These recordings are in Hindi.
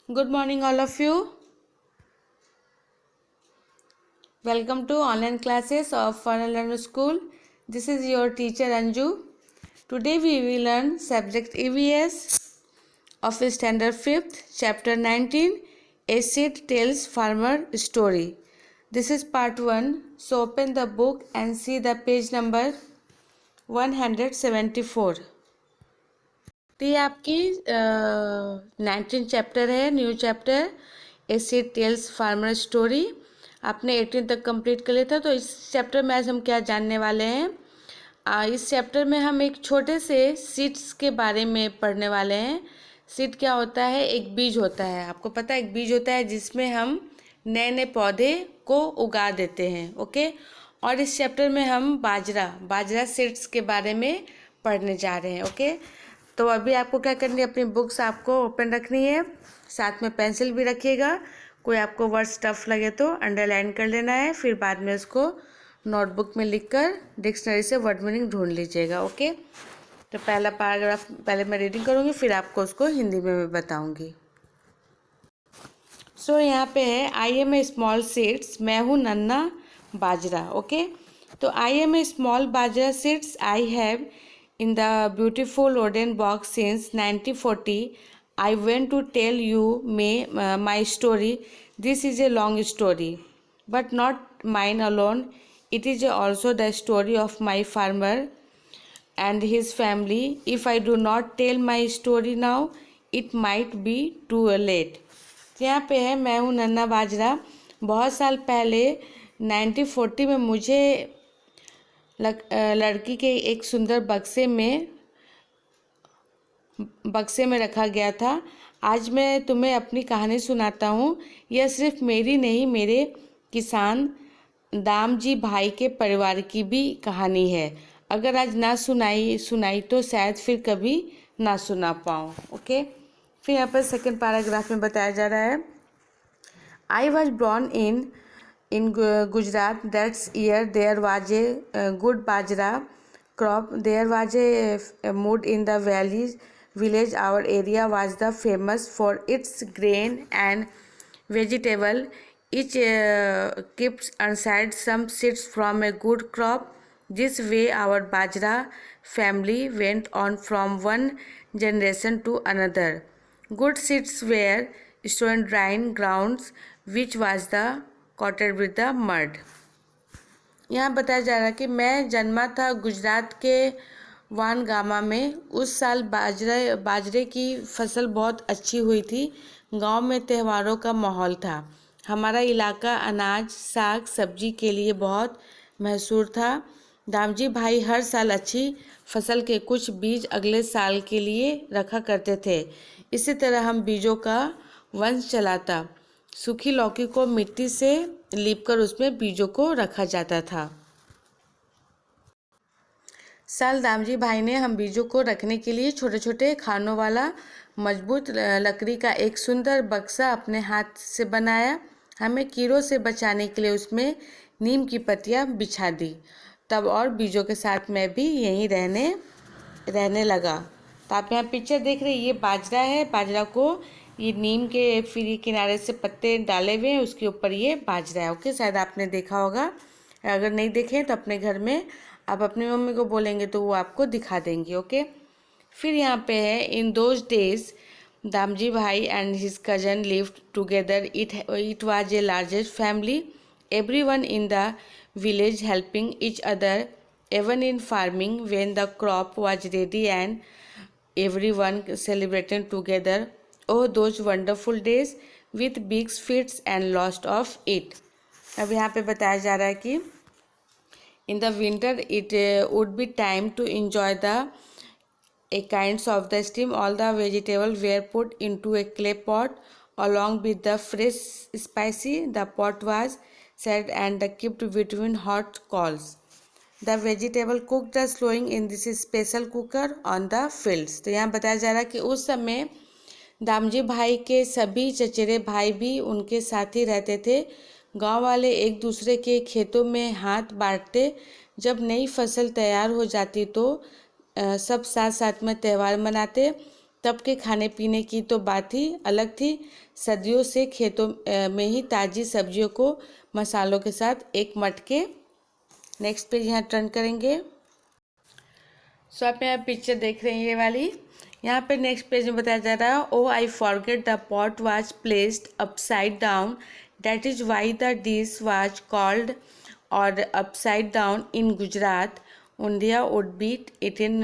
Good morning, all of you. Welcome to online classes of Funnel Learner School. This is your teacher Anju. Today we will learn subject EVS of Standard 5th, Chapter 19, A Seed Tells Farmer Story. This is part 1. So open the book and see the page number 174. तो ये आपकी 19 चैप्टर है, new chapter a seed tells farmer story. आपने 18 तक कंप्लीट कर लिया था। तो इस चैप्टर में आज हम क्या जानने वाले हैं, इस चैप्टर में हम एक छोटे से सीड्स के बारे में पढ़ने वाले हैं। सीड क्या होता है? एक बीज होता है। आपको पता है एक बीज होता है जिसमें हम नए नए पौधे को उगा देते हैं। ओके। और इस चैप्टर में हम बाजरा सीड्स के बारे में पढ़ने जा रहे हैं। ओके। तो अभी आपको क्या करनी है, अपनी बुक्स आपको ओपन रखनी है, साथ में पेंसिल भी रखिएगा। कोई आपको वर्ड्स टफ लगे तो अंडरलाइन कर लेना है, फिर बाद में उसको नोटबुक में लिखकर डिक्शनरी से वर्ड मीनिंग ढूंढ लीजिएगा। ओके। तो पहला पैराग्राफ पहले मैं रीडिंग करूँगी, फिर आपको उसको हिंदी में मैं बताऊँगी। सो यहाँ पे है, I am a small seeds, मैं हूँ नन्ना बाजरा। ओके। तो I am a small bajra seeds, I have in the beautiful wooden box since 1940. I went to tell you my story. This is a long story, but not mine alone. It is also the story of my farmer and his family. If I do not tell my story now, it might be too late. यहाँ पे है, मैं हूँ नन्ना बाजरा। बहुत साल पहले 1940 में मुझे लड़की के एक सुंदर बक्से में रखा गया था। आज मैं तुम्हें अपनी कहानी सुनाता हूँ। यह सिर्फ मेरी नहीं, मेरे किसान दामजी भाई के परिवार की भी कहानी है। अगर आज ना सुनाई तो शायद फिर कभी ना सुना पाऊँ। ओके। फिर यहाँ पर सेकंड पैराग्राफ में बताया जा रहा है, I was born in Gujarat. That year there was a good bajra crop. There was a mood in the village. Our area was the famous for its grain and vegetable. Each keeps aside some seeds from a good crop. This way our bajra family went on from one generation to another. Good seeds were stored in drying grounds, which was the coated with the mud. यहाँ बताया जा रहा है कि मैं जन्मा था गुजरात के वानगामा में। उस साल बाजरे की फसल बहुत अच्छी हुई थी। गांव में त्योहारों का माहौल था। हमारा इलाका अनाज साग सब्जी के लिए बहुत मशहूर था। दामजी भाई हर साल अच्छी फसल के कुछ बीज अगले साल के लिए रखा करते थे। इसी तरह हम बीजों का वंश चलाता। सूखी लौकी को मिट्टी से लीपकर उसमें बीजों को रखा जाता था। साल दामजी भाई ने हम बीजों को रखने के लिए छोटे छोटे खानों वाला मजबूत लकड़ी का एक सुंदर बक्सा अपने हाथ से बनाया। हमें कीड़ों से बचाने के लिए उसमें नीम की पत्तियां बिछा दी। तब और बीजों के साथ मैं भी यहीं रहने लगा। तो आप यहाँ पिक्चर देख रहे हैं, ये बाजरा है। बाजरा को ये नीम के फिर ये किनारे से पत्ते डाले हुए हैं, उसके ऊपर ये बाजरा है। ओके। शायद आपने देखा होगा, अगर नहीं देखे तो अपने घर में आप अपनी मम्मी को बोलेंगे तो वो आपको दिखा देंगी। ओके। फिर यहाँ पे है, in those days Damji bhai and his cousin lived together. It was a largest family. Everyone in the village helping each other, even in farming. When the crop was ready and everyone celebrated together. Oh, those wonderful days with big feasts and lots of it. अब यहाँ पे बताया जा रहा है कि in the winter it would be time to enjoy the kinds of the steam. All the vegetables were put into a clay pot along with the fresh spicy. The pot was set and kept between hot coals. The vegetable cooked slowing in this special cooker on the fields. तो यहाँ बताया जा रहा है कि उस समय दामजी भाई के सभी चचेरे भाई भी उनके साथ ही रहते थे। गांव वाले एक दूसरे के खेतों में हाथ बांटते। जब नई फसल तैयार हो जाती तो सब साथ साथ में त्यौहार मनाते। तब के खाने पीने की तो बात ही अलग थी। सदियों से खेतों में ही ताज़ी सब्जियों को मसालों के साथ एक मटके। नेक्स्ट पेज यहाँ टर्न करेंगे। सो आप यहाँ पिक्चर देख रहे हैं ये वाली। यहाँ पे नेक्स्ट पेज में बताया जा रहा है, oh I forget the pot was placed upside down, that is why the dish was called और upside down in Gujarat. Undia would be eaten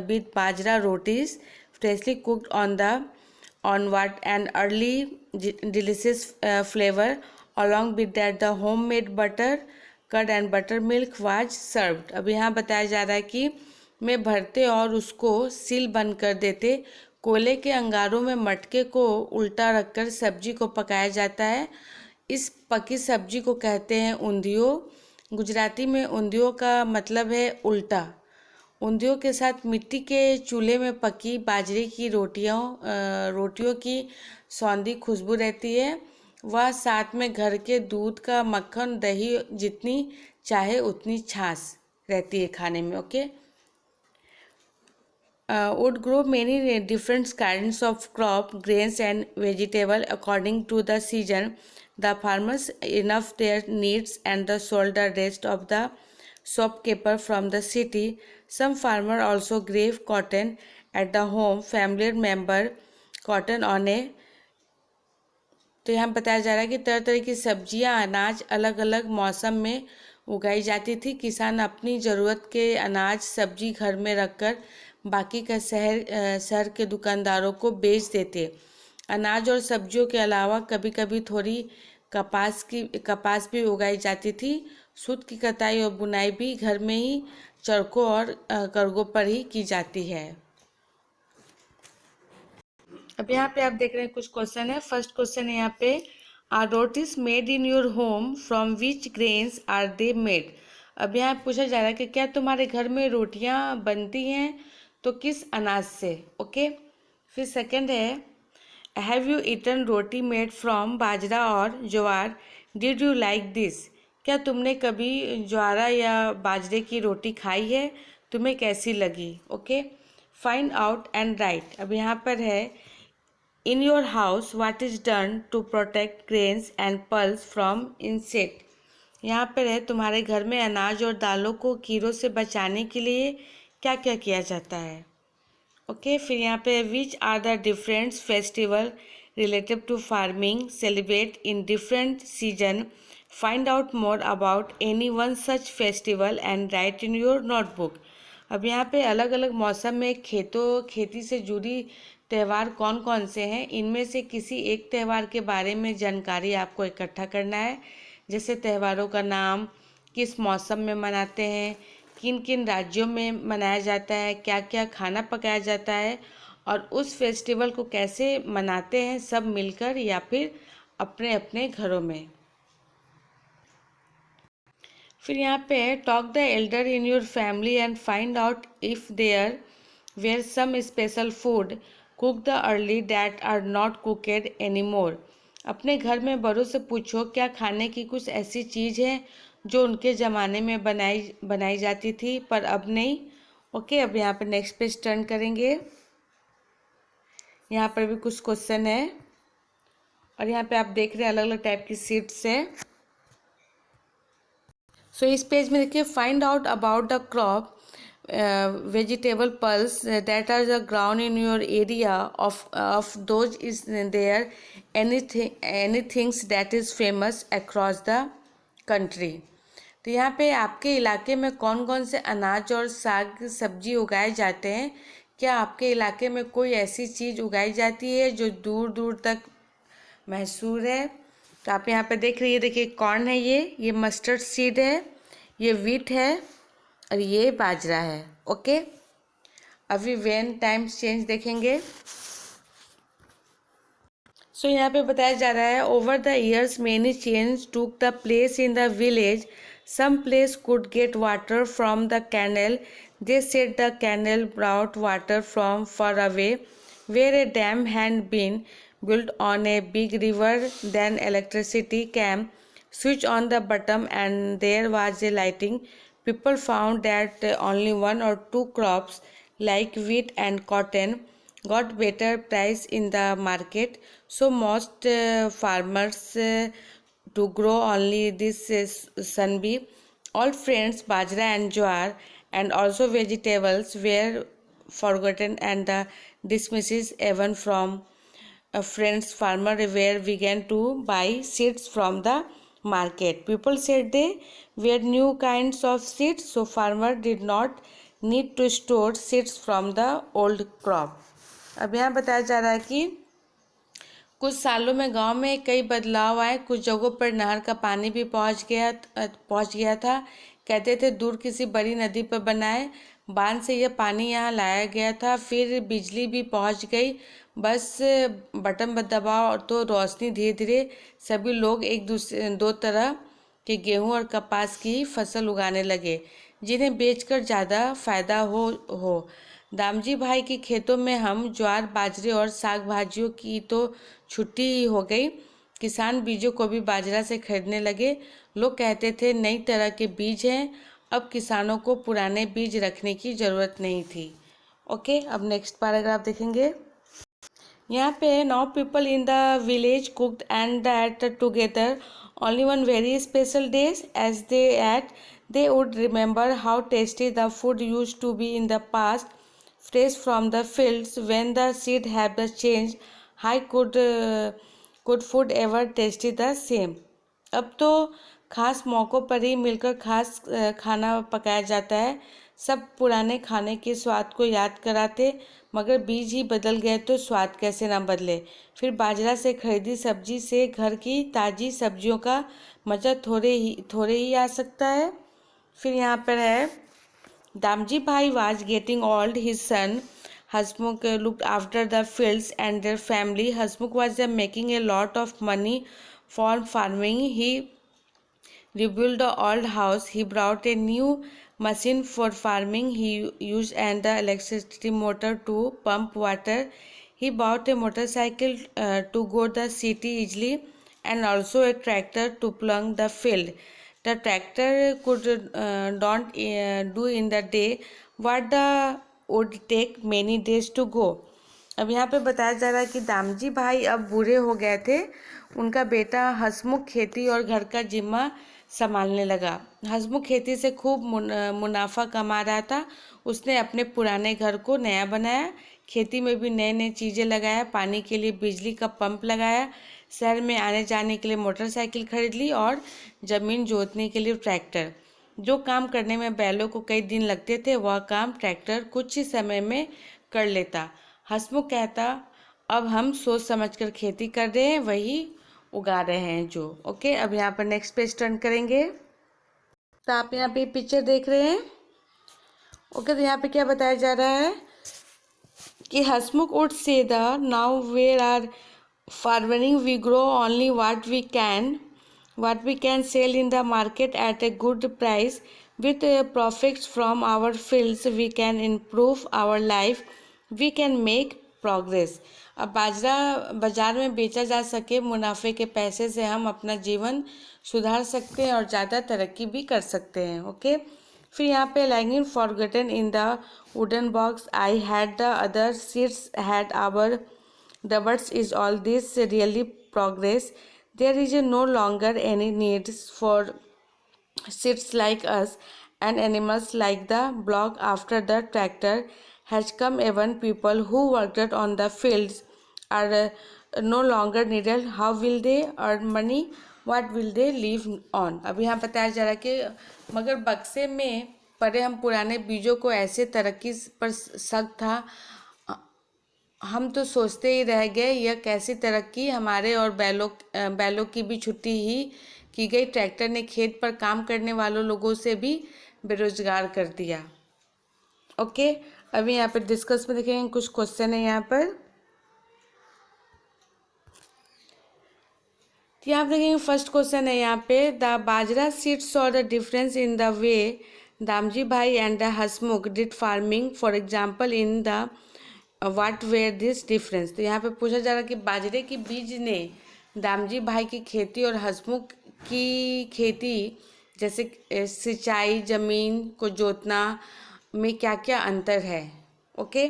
with bajra rotis, freshly cooked on what an early delicious flavor. Along with that, the homemade butter, curd and buttermilk was served. अब यहाँ बताया जा रहा है कि में भरते और उसको सील बंद कर देते। कोयले के अंगारों में मटके को उल्टा रखकर सब्जी को पकाया जाता है। इस पकी सब्जी को कहते हैं ऊंधियो। गुजराती में ऊंधियो का मतलब है उल्टा। ऊंधियो के साथ मिट्टी के चूल्हे में पकी बाजरे की रोटियों की सौंधी खुशबू रहती है। वह साथ में घर के दूध का मक्खन, दही, जितनी चाहे उतनी छाछ रहती है खाने में। Okay. would grow many different kinds of crop, grains and vegetable according to the season. The farmers enough their needs and sold the rest of the shopkeeper from the city. Some farmer also grew cotton at the home, family member cotton on a. तो यहाँ बताया जा रहा है कि तरह तरह की सब्जियाँ, अनाज अलग अलग मौसम में उगाई जाती थी। किसान अपनी ज़रूरत के अनाज सब्जी घर में रखकर बाकी का शहर के दुकानदारों को बेच देते। अनाज और सब्जियों के अलावा कभी कभी थोड़ी कपास भी उगाई जाती थी। सूत की कताई और बुनाई भी घर में ही चरखों और करगों पर ही की जाती है। अब यहाँ पे आप देख रहे हैं कुछ क्वेश्चन है। फर्स्ट क्वेश्चन है यहाँ पे, are rotis made in your home, from which grains are they made. अब यहाँ पूछा जा रहा है कि क्या तुम्हारे घर में रोटियाँ बनती हैं तो किस अनाज से. ओके. फिर सेकंड है, have you eaten roti made from bajra और jowar, did you like this. क्या तुमने कभी ज्वारा या बाजरे की रोटी खाई है, तुम्हें कैसी लगी. Okay. Find out and write. अब यहाँ पर है, in your house what is done to protect grains and pulse from insect. यहाँ पर है, तुम्हारे घर में अनाज और दालों को कीड़ों से बचाने के लिए क्या क्या किया जाता है. ओके. फिर यहाँ पे, which are the different festival related to farming celebrate in different season. Find out more about any one such festival and write in your notebook. अब यहाँ पे अलग अलग मौसम में खेती से जुड़ी त्यौहार कौन कौन से हैं, इनमें से किसी एक त्यौहार के बारे में जानकारी आपको इकट्ठा करना है. जैसे त्यौहारों का नाम, किस मौसम में मनाते हैं, किन किन राज्यों में मनाया जाता है, क्या क्या खाना पकाया जाता है और उस फेस्टिवल को कैसे मनाते हैं, सब मिलकर या फिर अपने अपने घरों में. फिर यहाँ पे है, talk the elder in your family and find out if there were some special food cook the early that are not cooked any more. अपने घर में बड़ों से पूछो क्या खाने की कुछ ऐसी चीज़ है जो उनके ज़माने में बनाई जाती थी पर अब नहीं. ओके. अब यहाँ पर नेक्स्ट पेज टर्न करेंगे. यहाँ पर भी कुछ क्वेश्चन है और यहाँ पे आप देख रहे हैं अलग अलग टाइप की सीट्स है. सो इस पेज में देखिए, find out about the crop vegetable pulse that are the ground in your area. Of those is there anything that is famous across the country. तो यहाँ पे आपके इलाके में कौन कौन से अनाज और साग सब्जी उगाए जाते हैं. क्या आपके इलाके में कोई ऐसी चीज़ उगाई जाती है जो दूर दूर तक मशहूर है. तो आप यहाँ पे देख रही है, देखिए कॉर्न है, ये मस्टर्ड सीड है, ये वीट है और ये बाजरा है. ओके. अभी व्हेन टाइम्स चेंज देखेंगे. सो यहाँ पे बताया जा रहा है, over the years many change took the place in the village. Some place could get water from the canal. They said the canal brought water from far away where a dam had been built on a big river. Then electricity came, switch on the bottom and there was a lighting. People found that only one or two crops like wheat and cotton got better price in the market, so most farmers to grow only this sunbeam. All friends bajra and jowar and also vegetables were forgotten and the dismisses even from a friend's farmer were began to buy seeds from the market. People said they were new kinds of seeds, so farmer did not need to store seeds from the old crop. अब यहाँ बताया जा रहा है कि कुछ सालों में गांव में कई बदलाव आए। कुछ जगहों पर नहर का पानी भी पहुंच गया था। कहते थे दूर किसी बड़ी नदी पर बनाए बांध से यह पानी यहाँ लाया गया था। फिर बिजली भी पहुंच गई, बस बटन दबाओ तो रोशनी। धीरे धीरे सभी लोग एक दूसरे दो तरह के गेहूं और कपास की फसल उगाने लगे, जिन्हें बेचकर ज़्यादा फायदा हो। दामजी भाई के खेतों में हम ज्वार बाजरे और साग भाजियों की तो छुट्टी ही हो गई। किसान बीजों को भी बाजरा से खरीदने लगे। लोग कहते थे नई तरह के बीज हैं। अब किसानों को पुराने बीज रखने की ज़रूरत नहीं थी। ओके, अब नेक्स्ट पैराग्राफ देखेंगे। यहाँ पे now people in the village cooked and that together only one very special days as they ate they would remember how tasty the food used to be in the past, fresh from the fields when the seed have the change. How could food ever tasty the same? अब तो खास मौक़ों पर ही मिलकर खास खाना पकाया जाता है। सब पुराने खाने के स्वाद को याद कराते, मगर बीज ही बदल गए तो स्वाद कैसे ना बदले। फिर बाजरा से खरीदी सब्जी से घर की ताज़ी सब्जियों का मज़ा थोड़े ही आ सकता है। फिर यहाँ पर है दामजी भाई was getting old. His son Hasmukh looked after the fields and their family. Hasmukh was making a lot of money from farming. He rebuilt the old house. He brought a new machine for farming. He used an electricity motor to pump water. He bought a motorcycle to go the city easily and also a tractor to plough the field. The tractor could don't do in the day what the would take many days to go. अब यहाँ पे बताया जा रहा है कि दामजी भाई अब बूढ़े हो गए थे। उनका बेटा हसमुख खेती और घर का जिम्मा संभालने लगा। हसमुख खेती से खूब मुनाफा कमा रहा था। उसने अपने पुराने घर को नया बनाया, खेती में भी नई नई चीज़ें लगाया, पानी के लिए बिजली का पंप लगाया, शहर में आने जाने के लिए मोटरसाइकिल खरीद ली और ज़मीन जोतने के लिए ट्रैक्टर। जो काम करने में बैलों को कई दिन लगते थे वह काम ट्रैक्टर कुछ ही समय में कर लेता। हसमुख कहता अब हम सोच समझकर खेती कर रहे हैं, वही उगा रहे हैं जो। ओके, अब यहाँ पर नेक्स्ट पेज टर्न करेंगे तो आप यहाँ पे पिक्चर देख रहे हैं। ओके, तो यहाँ पे क्या बताया जा रहा है कि Hasmukh would say the now where are farming we grow only what we can sell in the market at a good price. With profits from our fields we can improve our life, we can make progress. अब बाजरा बाज़ार में बेचा जा सके, मुनाफे के पैसे से हम अपना जीवन सुधार सकते हैं और ज़्यादा तरक्की भी कर सकते हैं। ओके, फिर यहाँ पे languishing forgotten in the wooden box I had the other seeds had our the words is all this really progress. There is no longer any needs for seeds like us and animals like the block after the tractor has come. Even people who worked on the fields are no longer needed. How will they earn money? What will they live on? अभी यहाँ बताया जा रहा है कि मगर बक्से में पड़े हम पुराने बीजों को ऐसे तरक्की पर शक था, हम तो सोचते ही रह गए यह कैसी तरक्की। हमारे और बैलों की भी छुट्टी ही की गई। ट्रैक्टर ने खेत पर काम करने वालों लोगों से भी बेरोजगार कर दिया। ओके, अभी यहाँ पर डिस्कस में देखेंगे, कुछ क्वेश्चन है यहाँ पर। यहाँ पर देखेंगे फर्स्ट क्वेश्चन है यहाँ पे the bajra seeds saw the difference in the way Damji bhai and the Hasmukh did farming, for example in the what where this difference. तो यहाँ पे पूछा जा रहा है कि बाजरे की बीज ने दामजी भाई की खेती और हसमुख की खेती जैसे सिंचाई, ज़मीन को जोतना में क्या क्या अंतर है। ओके,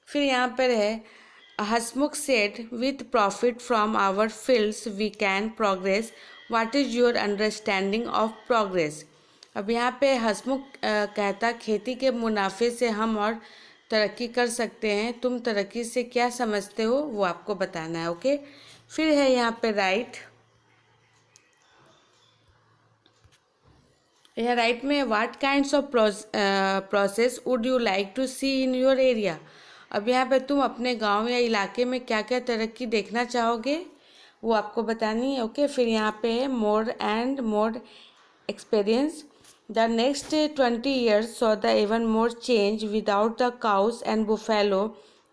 फिर यहाँ पर है Hasmukh said with profit from our fields we can progress, what is your understanding of progress. अब यहाँ पे हसमुख कहता खेती के मुनाफे से हम और तरक्की कर सकते हैं, तुम तरक्की से क्या समझते हो वो आपको बताना है। ओके, फिर है यहाँ पे राइट, यह राइट में what kinds of process would you like to see in your area. अब यहाँ पे तुम अपने गांव या इलाके में क्या क्या तरक्की देखना चाहोगे वो आपको बतानी है। ओके, फिर यहाँ पे है more and more experience, the next 20 years saw the even more change without the cows and buffalo.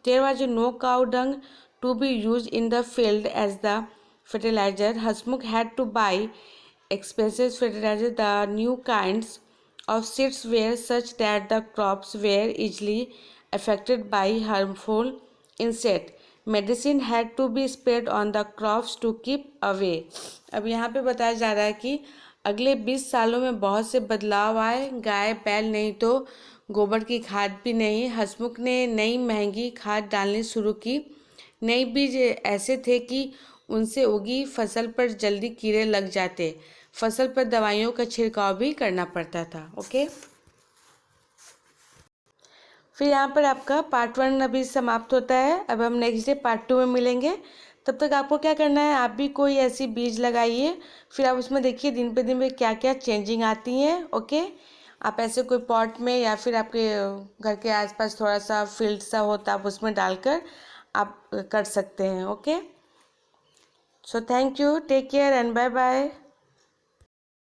There was no cow dung to be used in the field as the fertilizer. Hasmukh had to buy expensive fertilizer. The new kinds of seeds were such that the crops were easily affected by harmful insect. Medicine had to be sprayed on the crops to keep away. अब यहाँ पे बताया जा रहा है कि अगले 20 सालों में बहुत से बदलाव आए, गाय बैल नहीं तो गोबर की खाद भी नहीं। हसमुख ने नई महंगी खाद डालनी शुरू की। नई बीज ऐसे थे कि उनसे उगी फसल पर जल्दी कीड़े लग जाते, फसल पर दवाइयों का छिड़काव भी करना पड़ता था। ओके, फिर यहाँ पर आपका पार्ट 1 अभी समाप्त होता है। अब हम नेक्स्ट डे पार्ट 2 में मिलेंगे। तब तक आपको क्या करना है, आप भी कोई ऐसी बीज लगाइए, फिर आप उसमें देखिए दिन पे दिन में क्या क्या चेंजिंग आती हैं। ओके, आप ऐसे कोई पॉट में या फिर आपके घर के आसपास थोड़ा सा फील्ड सा हो तो आप उसमें डालकर आप कर सकते हैं। Okay, so thank you, take care and bye bye.